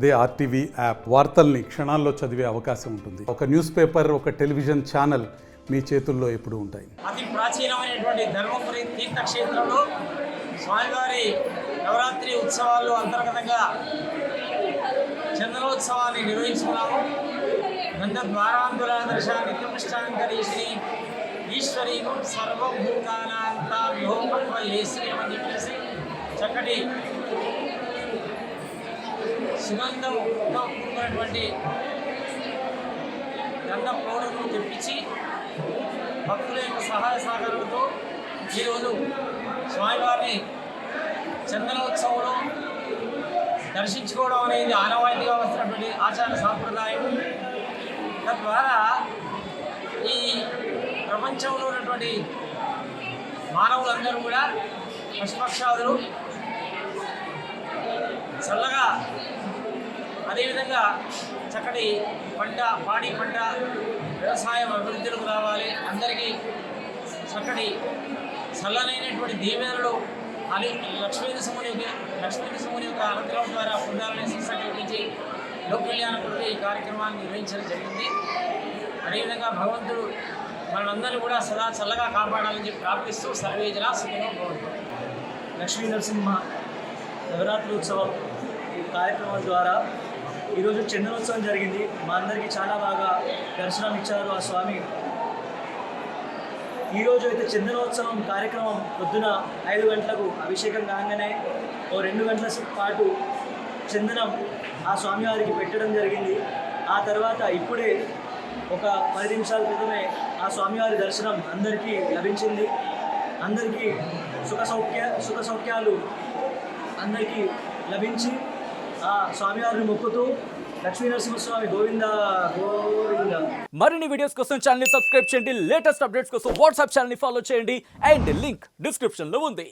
అదే RTV app వార్తల్ని క్షణాల్లో చదివే అవకాశం ఉంటుంది. ఒక న్యూస్ పేపర్, ఒక టెలివిజన్ ఛానల్ మీ చేతుల్లో ఎప్పుడూ ఉంటాయి. అతి ప్రాచీనమైనటువంటి ధర్మపురి తీర్థక్షేత్రంలో స్వామివారి నవరాత్రి ఉత్సవాల్లో అంతర్గతంగా చందనోత్సవాన్ని నిర్వహించుకున్నాము. గంధద్వారాంతుల దర్శ నిత్యపుష్టాంకరీశ్వరి ఈశ్వరీం సర్వభూతానాంత విహోపత్వ ఏశ్వరీం అని చెప్పేసి చక్కటి సుగంధంతో కూడుకున్నటువంటి గంధ పౌడర్ను తెప్పించి భక్తుల యొక్క సహాయ సహకారాలతో ఈరోజు స్వామివారిని చందనోత్సవంలో దర్శించుకోవడం అనేది ఆనవాయితీగా వస్తున్నటువంటి ఆచార సాంప్రదాయం. తద్వారా ఈ ప్రపంచంలో ఉన్నటువంటి మానవులందరూ కూడా పశుపక్షాదులు చల్లగా, అదేవిధంగా చక్కటి పంట, పాడి పంట, వ్యవసాయం అభివృద్ధిలోకి రావాలి, అందరికీ చక్కటి చల్లనైనటువంటి దీవెనలు అని లక్ష్మీనరసింహుని యొక్క అనుగ్రహం ద్వారా పొందాలనే సంకల్పించి లోక కళ్యాణంలో ఈ కార్యక్రమాన్ని నిర్వహించడం జరిగింది. అదేవిధంగా భగవంతుడు మనందరూ కూడా సదా చల్లగా కాపాడాలని చెప్పి ప్రార్థిస్తూ సర్వే జనా సుఖినో భవంతు. లక్ష్మీ నరసింహ నవరాత్రి ఉత్సవం కార్యక్రమం ద్వారా ఈరోజు చందనోత్సవం జరిగింది. మా అందరికీ చాలా బాగా దర్శనం ఇచ్చారు ఆ స్వామి. ఈరోజు అయితే చందనోత్సవం కార్యక్రమం పొద్దున 5 గంటలకు అభిషేకం కాగానే 2 గంటల పాటు చందనం ఆ స్వామివారికి పెట్టడం జరిగింది. ఆ తర్వాత ఇప్పుడే ఒక 10 నిమిషాల క్రితమే ఆ స్వామివారి దర్శనం అందరికీ లభించింది. అందరికీ సుఖ సౌఖ్యాలు అందరికీ లభించి ఆ స్వామివారిని మొక్కుతూ లక్ష్మీ నరసింహస్వామి గోవింద గోవింద. మరిన్ని వీడియోస్ కోసం ఛానల్ ని సబ్స్క్రైబ్ చేయండి. లేటెస్ట్ అప్డేట్స్ కోసం వాట్సాప్ ఛానల్ ని ఫాలో చేయండి. అండ్ లింక్ డిస్క్రిప్షన్ లో ఉంది.